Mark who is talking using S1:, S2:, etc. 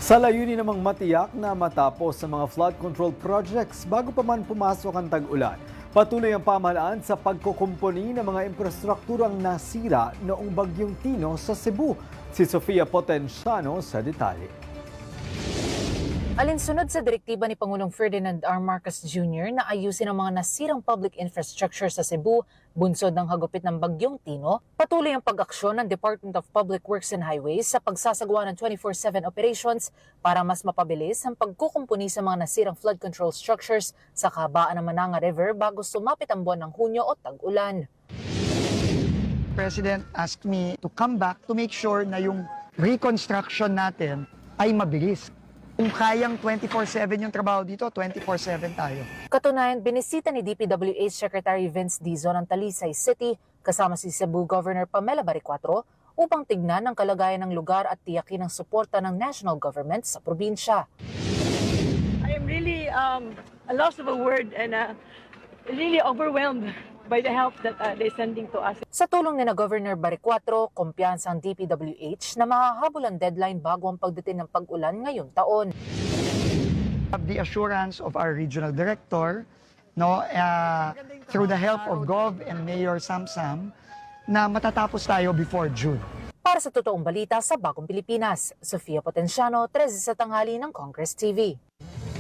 S1: Sa layunin namang matiyak na matapos sa mga flood control projects bago pa man pumasok ang tag-ulan, patuloy ang pamahalaan sa pagkukumpuni ng mga infrastrukturang nasira noong Bagyong Tino sa Cebu. Si Sofia Potenciano sa detalye.
S2: Alinsunod sa direktiba ni Pangulong Ferdinand R. Marcos Jr. na ayusin ang mga nasirang public infrastructure sa Cebu, bunsod ng hagupit ng Bagyong Tino, patuloy ang pag-aksyon ng Department of Public Works and Highways sa pagsasagawa ng 24/7 operations para mas mapabilis ang pagkukumpuni sa mga nasirang flood control structures sa kahabaan ng Mananga River bago sumapit ang buwan ng Hunyo o tag-ulan.
S3: President asked me to come back to make sure na yung reconstruction natin ay mabilis. Kung kayang 24/7 yung trabaho dito, 24/7 tayo.
S2: Katunayan, binisita ni DPWH Secretary Vince Dizon ang Talisay City kasama si Cebu Governor Pamela Baricuatro upang tignan ang kalagayan ng lugar at tiyakin ang suporta ng national government sa probinsya.
S4: I am really a loss of a word and really overwhelmed by the help that they're sending to us.
S2: Sa tulong ni na Governor Baricuatro, kumpiyansa ang DPWH na mahahabol ang deadline bago ang pagdating ng pag-ulan ngayong taon.
S3: Have the assurance of our regional director, through the help of Gov and Mayor Samsam, na matatapos tayo before June.
S2: Para sa totoong balita sa Bagong Pilipinas, Sofia Potenciano, 13 sa tanghali ng Congress TV.